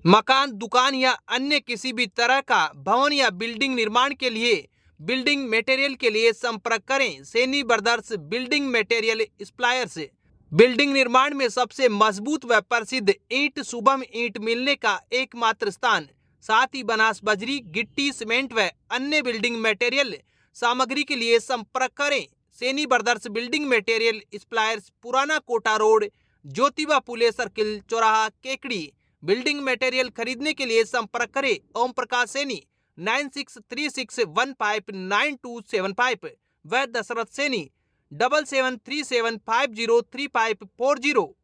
मकान, दुकान या अन्य किसी भी तरह का भवन या बिल्डिंग निर्माण के लिए बिल्डिंग मटेरियल के लिए संपर्क करें। Saini brothers building material suppliers. Building निर्माण में सबसे मजबूत व प्रसिद्ध ईंट शुभम ईंट मिलने का एकमात्र स्थान। साथ ही बनास बजरी, गिट्टी, सीमेंट व अन्य बिल्डिंग मटेरियल सामग्री के लिए संपर्क करें। Saini brothers building material suppliers, पुराना कोटा रोड, ज्योतिबा फुले सर्किल, चौराहा, केकड़ी। बिल्डिंग मटेरियल खरीदने के लिए संपर्क करें ओम प्रकाश सैनी 9636159275 व दशरथ सैनी 7737503540।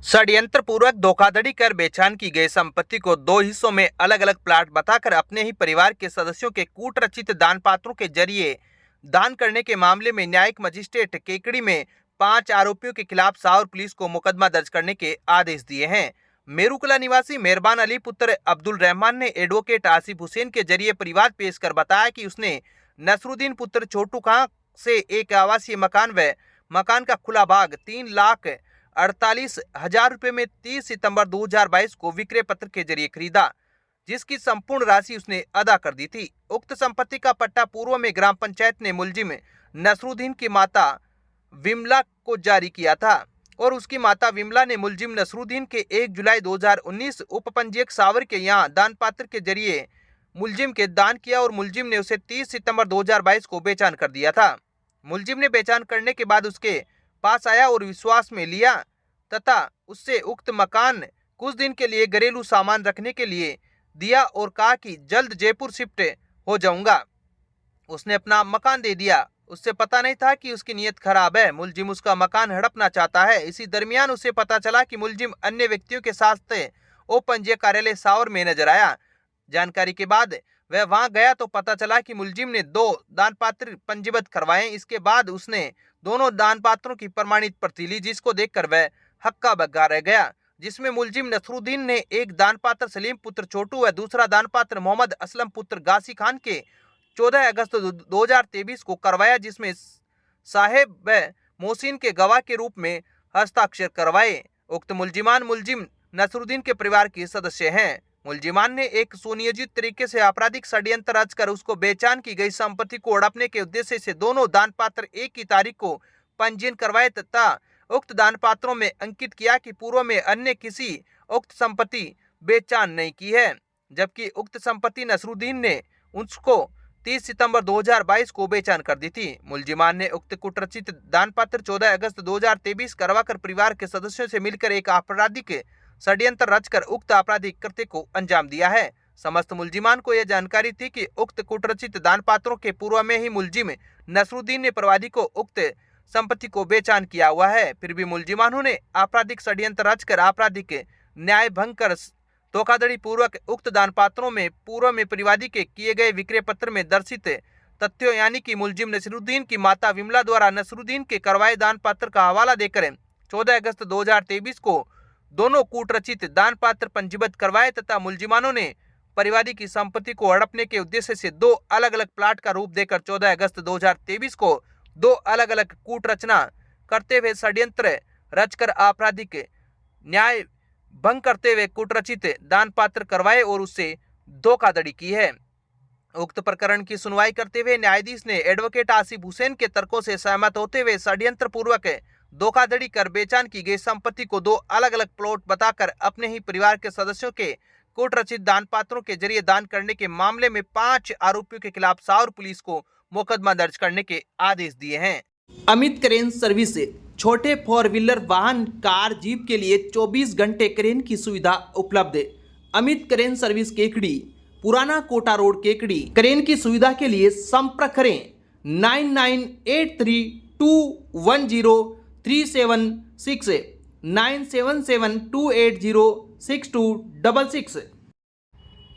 षड्यंत्र पूर्वक धोखाधड़ी कर बेचान की गई संपत्ति को दो हिस्सों में अलग अलग प्लाट बताकर अपने ही परिवार के सदस्यों के कूटरचित दान पात्रों के जरिए दान करने के मामले में न्यायिक मजिस्ट्रेट केकड़ी में 5 आरोपियों के खिलाफ सावर पुलिस को मुकदमा दर्ज करने के आदेश दिए हैं। मेरुकला निवासी मेहरबान अली पुत्र अब्दुल रहमान ने एडवोकेट आसिफ हुसैन के जरिए परिवाद पेश कर बताया कि उसने नसरुद्दीन पुत्र छोटू खां से एक आवासीय मकान व मकान का खुला भाग 3,48,000 रुपए में 30 सितंबर 2022 को विक्रय पत्र के जरिए खरीदा, जिसकी संपूर्ण राशि उसने अदा कर दी थी। उक्त संपत्ति का पट्टा पूर्व में ग्राम पंचायत ने मुलजिम नसरुद्दीन की माता विमला को जारी किया था और उसकी माता विमला ने मुलजिम नसरुद्दीन के 1 जुलाई 2019 उपपंजीयक सावर के यहाँ दान पात्र के जरिए मुलजिम के दान किया और मुलजिम ने उसे 30 सितंबर 2022 को बेचान कर दिया था। मुलजिम ने बेचान करने के बाद उसके पास आया और विश्वास में लिया तथा उससे उक्त मकान कुछ दिन के लिए घरेलू सामान रखने के लिए दिया और कहा कि जल्द जयपुर शिफ्ट हो जाऊंगा। उसने अपना मकान दे दिया। उससे पता नहीं था कि उसकी नीयत खराब है। मुलजिम उसका मकान हड़पना चाहता है। इसी दरमियान उसे पता चला कि मुलजिम अन्य व्यक्तियों के साथ उपपंजीयक कार्यालय सावर में नजर आया। जानकारी के बाद वह वहां गया तो पता चला कि मुलजिम ने 2 दान पात्र पंजीबद्ध करवाए। इसके बाद उसने दोनों दान पात्रों की प्रमाणित प्रति ली, जिसको देखकर वह हक्का बक्का रह गया, जिसमें मुलजिम नसरुद्दीन ने एक दान पात्र सलीम पुत्र छोटू व दूसरा दान पात्र मोहम्मद असलम पुत्र गासी खान के 14 अगस्त 2023 को करवाया, जिसमें साहेब व मोहसिन के गवाह के रूप में हस्ताक्षर करवाए। उक्त मुलजिम नसरुद्दीन के परिवार के सदस्य हैं। मुलजिमान ने एक सुनियोजित तरीके से आपराधिक षड्यंत्र रचकर उसको बेचान की गई संपत्ति को हड़पने के उद्देश्य से दोनों दान पात्र एक ही तारीख को पंजीयन करवाए तथा उक्त दान पात्रों में अंकित किया कि पूर्व में अन्य किसी उक्त संपत्ति बेचान नहीं की है, जबकि उक्त संपत्ति नसरुद्दीन ने उसको 30 सितंबर 2022 को बेचान कर दी थी। मुलजिमान ने उक्त कुटरचित दान पात्र 14 अगस्त 2023 करवाकर परिवार के सदस्यों से मिलकर एक आपराधिक षड्यंत्र रचकर उक्त आपराधिक कृत्य को अंजाम दिया है। समस्त मुलजिमान को यह जानकारी थी कि उक्त कुटरचित दान पात्रों के पूर्व में ही मुलजिम नसरुद्दीन ने प्रवादी को उक्त संपत्ति को बेचान किया हुआ है। फिर भी मुलजिमानों ने आपराधिक षड्यंत्र रचकर आपराधिक न्याय भंग कर धोखाधड़ी पूर्वक उक्त दान पात्रों में पूर्व में परिवादी के किए गए विक्रय पत्र में दर्शित तथ्यों यानी कि मुलजिम नसरुद्दीन की माता विमला द्वारा नसरुद्दीन के करवाए दान पत्र का हवाला देकर 14 अगस्त 2023 को दोनों कूटरचित दान पात्र पंजीबद्ध करवाए तथा मुलजिमानों ने परिवादी की संपत्ति को हड़पने के उद्देश्य से 2 अलग अलग प्लाट का रूप देकर 14 अगस्त 2023 को 2 अलग अलग कूट रचना करते हुए षड्यंत्र रचकर आपराधिक न्याय भंग करते हुए कूटरचित दान पात्र करवाए और उससे धोखाधड़ी की है। उक्त प्रकरण की सुनवाई करते हुए न्यायाधीश ने एडवोकेट आसिफ हुसैन के तर्कों से सहमत होते हुए षड्यंत्र पूर्वक धोखाधड़ी कर बेचान की गई संपत्ति को 2 अलग अलग प्लॉट बताकर अपने ही परिवार के सदस्यों के कूटरचित दान पात्रों के जरिए दान करने के मामले में 5 आरोपियों के खिलाफ सावर पुलिस को मुकदमा दर्ज करने के आदेश दिए हैं। अमित क्रेन सर्विस छोटे 4 व्हीलर वाहन, कार, जीप के लिए 24 घंटे क्रेन की सुविधा उपलब्ध। अमित क्रेन सर्विस केकड़ी, पुराना कोटा रोड, केकड़ी। क्रेन की सुविधा के लिए संपर्क करें 9983210376 9772806266।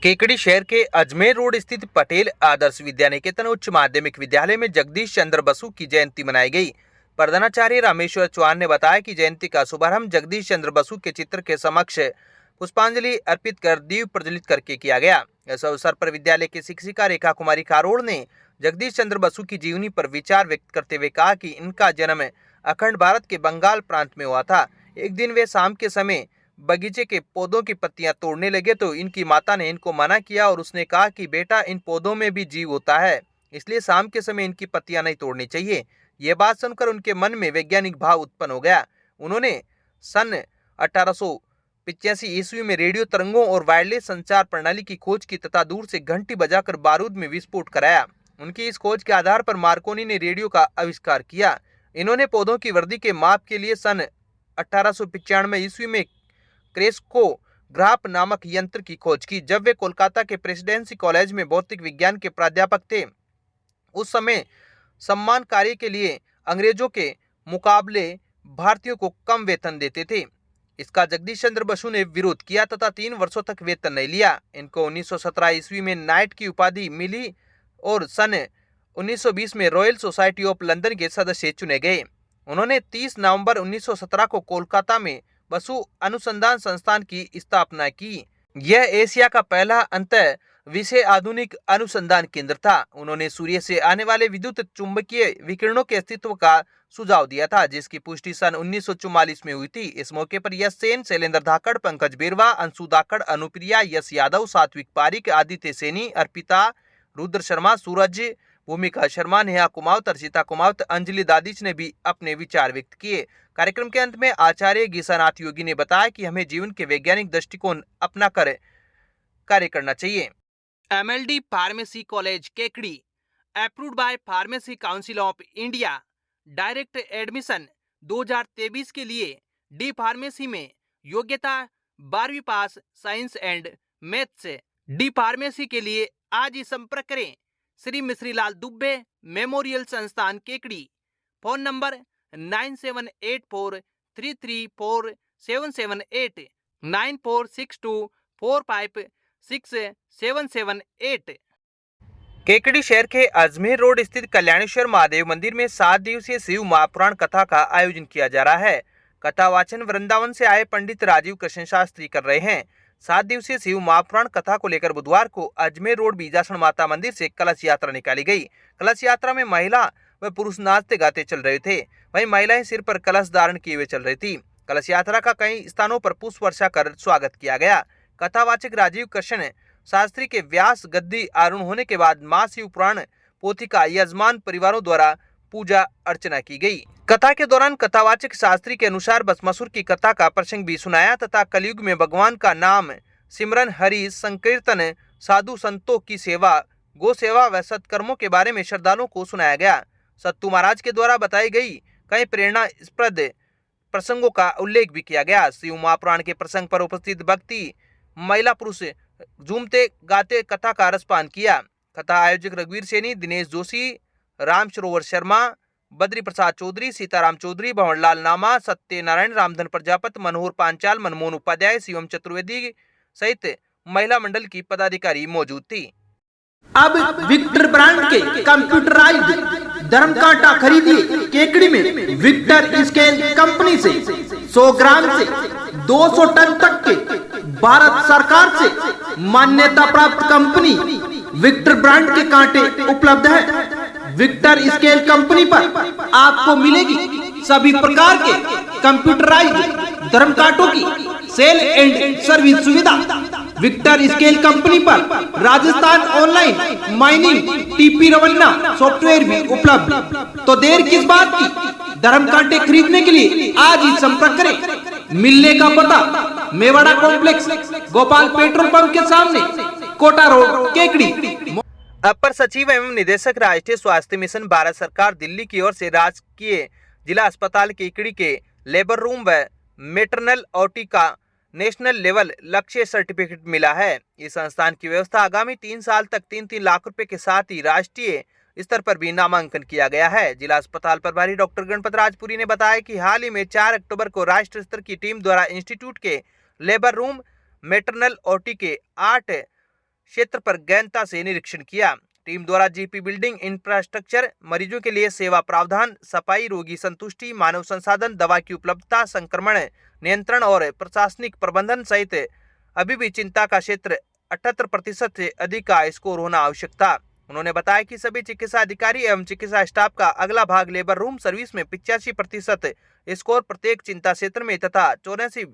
केकड़ी शहर के अजमेर रोड स्थित पटेल आदर्श विद्या निकेतन उच्च माध्यमिक विद्यालय में जगदीश चंद्र बसु की जयंती मनाई गई। प्रधानाचार्य रामेश्वर चौहान ने बताया कि जयंती का शुभारंभ जगदीश चंद्र बसु के चित्र के समक्ष पुष्पांजलि अर्पित कर दीप प्रज्वलित करके किया गया। इस अवसर पर विद्यालय की शिक्षिका रेखा कुमारी खारोड़ ने जगदीश चंद्र बसु की जीवनी पर विचार व्यक्त करते हुए कहा कि इनका जन्म अखंड भारत के बंगाल प्रांत में हुआ था। एक दिन वे शाम के समय बगीचे के पौधों की पत्तियां तोड़ने लगे तो इनकी माता ने इनको मना किया और उसने कहा कि बेटा, इन पौधों में भी जीव होता है, इसलिए शाम के समय इनकी पत्तियां नहीं तोड़नी चाहिए। यह बात सुनकर उनके मन में वैज्ञानिक भाव उत्पन्न हो गया। उन्होंने सन 1885 ईस्वी में रेडियो तरंगों और वायरलेस संचार प्रणाली की खोज की तथा दूर से घंटी बजाकर बारूद में विस्फोट कराया। उनकी इस खोज के आधार पर मार्कोनी ने रेडियो का आविष्कार किया। इन्होंने पौधों की वृद्धि के माप के लिए सन 1895 ईस्वी में क्रेस्कोग्राफ नामक यंत्र की खोज की। जब वे कोलकाता के प्रेसिडेंसी कॉलेज में भौतिक विज्ञान के प्राध्यापक थे, उस समय सम्मान कार्य के लिए अंग्रेजों के मुकाबले भारतीयों को कम वेतन देते थे। इसका जगदीश चंद्र बसु ने विरोध किया तथा 3 वर्षों तक वेतन नहीं लिया। इनको 1917 ईस्वी में नाइट की उपाधि मिली और सन 1920 में रॉयल सोसाइटी ऑफ लंदन के सदस्य चुने गए। उन्होंने 30 नवंबर 1917 को कोलकाता में बसु अनुसंधान संस्थान की स्थापना की। यह एशिया का पहला अंतर विषय आधुनिक अनुसंधान केंद्र था। उन्होंने सूर्य से आने वाले विद्युत चुंबकीय विकिरणों के अस्तित्व का सुझाव दिया था, जिसकी पुष्टि सन 1944 में हुई थी। इस मौके पर यश सेन, शैलेंद्र धाकड़, पंकज बेरवा, अंशु धाकड़, अनुप्रिया, यश यादव, सात्विक पारिक, आदित्य सैनी, अर्पिता, रुद्र शर्मा, सूरज, भूमिका शर्मा, नेहा कुमावत, अर्चिता कुमावत, अंजलि दादिच ने भी अपने विचार व्यक्त किए। कार्यक्रम के अंत में आचार्य गीसानाथ योगी ने बताया कि हमें जीवन के वैज्ञानिक दृष्टिकोण अपनाकर कार्य करना चाहिए। MLD pharmacy college Kekri, approved by pharmacy council of India. Direct admission 2023 के लिए डी फार्मेसी में योग्यता 12वीं pass, science and maths. D pharmacy के लिए आज ही संपर्क करें श्री मिश्रीलाल दुबे मेमोरियल संस्थान केकड़ी। Phone number 9784334778, 9462456778। केकड़ी शहर के अजमेर रोड स्थित कल्याणेश्वर महादेव मंदिर में 7 दिवसीय शिव महापुराण कथा का आयोजन किया जा रहा है। कथा वाचन वृंदावन से आए पंडित राजीव कृष्ण शास्त्री कर रहे हैं। 7 दिवसीय शिव महापुराण कथा को लेकर बुधवार को अजमेर रोड बीजासन माता मंदिर से कलश यात्रा निकाली गई। कलश यात्रा में महिला व पुरुष नाचते गाते चल रहे थे, वहीं महिलाएं सिर पर कलश धारण किए हुए चल रही थी। कलश यात्रा का कई स्थानों पर पुष्प वर्षा कर स्वागत किया गया। कथावाचक राजीव कृष्ण शास्त्री के व्यास गद्दी आरूढ़ होने के बाद मां शिव पुराण पोथी का यजमान परिवारों द्वारा पूजा अर्चना की गई। कथा के दौरान कथावाचक शास्त्री के अनुसार भस्मासुर की कथा का प्रसंग भी सुनाया तथा कलयुग में भगवान का नाम सिमरन, हरि संकीर्तन, साधु संतों की सेवा, गौ सेवा व सत्कर्मों के बारे में श्रद्धालुओं को सुनाया गया। सत्तू महाराज के द्वारा बताई गई कई प्रेरणास्पद प्रसंगों का उल्लेख भी किया गया। शिव महापुराण के प्रसंग पर उपस्थित भक्ति महिला पुरुष झूमते गाते कथा का रसपान किया। कथा आयोजक रघुवीर सैनी, दिनेश जोशी, राम सरोवर शर्मा, बद्री प्रसाद चौधरी, सीताराम चौधरी, भंवरलाल नामा, सत्यनारायण, रामधन प्रजापत, मनोहर पांचाल, मनमोहन उपाध्याय, शिवम चतुर्वेदी सहित महिला मंडल की पदाधिकारी मौजूद थी। अब विक्टर ब्रांड के कंप्यूटराइज्ड धर्म कांटा खरीदिए केकड़ी में विक्टर स्केल कंपनी से। 100 ग्राम से 200 टन तक के भारत सरकार से मान्यता प्राप्त कंपनी विक्टर ब्रांड के कांटे उपलब्ध है। विक्टर स्केल कंपनी पर आपको मिलेगी सभी प्रकार के कंप्यूटराइज्ड धर्म कांटों की सेल एंड सर्विस सुविधा। विक्टर स्केल कंपनी पर Rajasthan online mining TP Revanna software भी उपलब्ध। तो देर किस बात की, धर्म कांटे खरीदने के लिए आज ही संपर्क करें। मिलने का पता Mewara complex, Gopal petrol pump के सामने, कोटा रोड, केकड़ी। अपर सचिव एवं निदेशक राष्ट्रीय स्वास्थ्य मिशन भारत सरकार दिल्ली की ओर से राजकीय जिला अस्पताल केकड़ी के लेबर रूम व मेटरनल ओटी का नेशनल लेवल लक्ष्य सर्टिफिकेट मिला है। इस संस्थान की व्यवस्था आगामी 3 साल तक 3-3 लाख रुपए के साथ ही राष्ट्रीय स्तर पर भी नामांकन किया गया है। जिला अस्पताल प्रभारी डॉक्टर गणपत राजपुरी ने बताया कि हाल ही में 4 अक्टूबर को राष्ट्र स्तर की टीम द्वारा इंस्टीट्यूट के लेबर रूम मेटरनल ओटी के 8 क्षेत्र पर गहनता से निरीक्षण किया। टीम द्वारा जीपी बिल्डिंग, इंफ्रास्ट्रक्चर, मरीजों के लिए सेवा प्रावधान, सफाई, रोगी संतुष्टि, मानव संसाधन, दवा की उपलब्धता, संक्रमण नियंत्रण और प्रशासनिक प्रबंधन सहित अभी भी चिंता का क्षेत्र 78% से अधिक का स्कोर होना आवश्यक था। उन्होंने बताया कि सभी चिकित्सा अधिकारी एवं चिकित्सा स्टाफ का अगला भाग लेबर रूम सर्विस में 85% स्कोर प्रत्येक चिंता क्षेत्र में तथा 84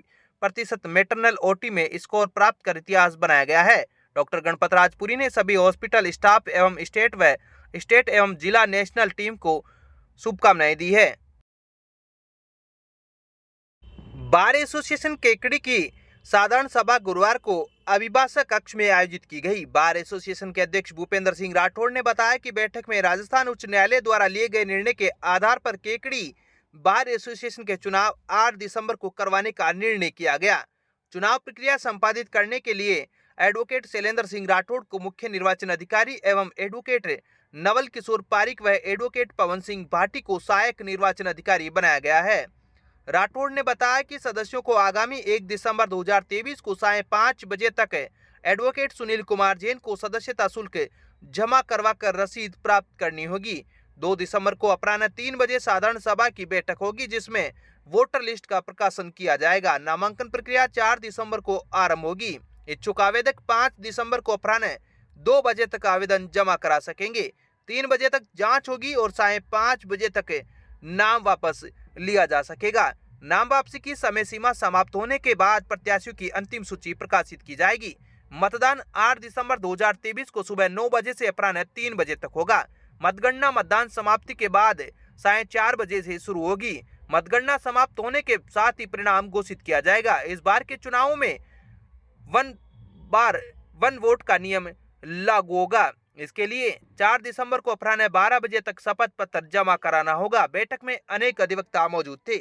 प्रतिशत मैटरनल ओटी में स्कोर प्राप्त कर इतिहास बनाया गया है। डॉक्टर गणपत राजपुरी ने सभी हॉस्पिटल स्टाफ एवं स्टेट एवं जिला नेशनल टीम को शुभकामनाएं दी है। बार एसोसिएशन केकड़ी की साधारण सभा गुरुवार को अभिभाषक कक्ष में आयोजित की गई। बार एसोसिएशन के अध्यक्ष भूपेंद्र सिंह राठौड़ ने बताया कि बैठक में राजस्थान उच्च न्यायालय द्वारा लिए गए निर्णय के आधार पर केकड़ी बार एसोसिएशन के चुनाव 8 दिसंबर को करवाने का निर्णय किया गया। चुनाव प्रक्रिया संपादित करने के लिए एडवोकेट शैलेंद्र सिंह राठौड़ को मुख्य निर्वाचन अधिकारी एवं एडवोकेट नवल किशोर पारिक व एडवोकेट पवन सिंह भाटी को सहायक निर्वाचन अधिकारी बनाया गया है। राठौड़ ने बताया कि सदस्यों को आगामी 1 दिसंबर 2023 को सायं 5 बजे तक एडवोकेट सुनील कुमार जैन को सदस्यता शुल्क जमा करवाकर रसीद प्राप्त करनी होगी। 2 दिसंबर को अपराह्न 3 बजे साधारण सभा की बैठक होगी, जिसमें वोटर लिस्ट का प्रकाशन किया जाएगा। नामांकन प्रक्रिया 4 दिसंबर को आरंभ होगी। इच्छुक आवेदक 5 दिसंबर को अपराह्न 2 बजे तक आवेदन जमा करा सकेंगे। 3 बजे तक जांच होगी और सायं 5 बजे तक नाम वापस लिया जा सकेगा। नाम वापसी की समय सीमा समाप्त होने के बाद प्रत्याशियों की अंतिम सूची प्रकाशित की जाएगी। मतदान 8 दिसंबर 2023 को सुबह 9 बजे से अपराह्न 3 बजे तक होगा। मतगणना मतदान समाप्ति के बाद सायं 4 बजे से शुरू होगी। मतगणना समाप्त होने के साथ ही परिणाम घोषित किया जाएगा। इस बार के चुनावों में 1 वोट का नियम लागू होगा। इसके लिए 4 दिसंबर को अपराह्न 12 बजे तक शपथ पत्र जमा कराना होगा। बैठक में अनेक अधिवक्ता मौजूद थे।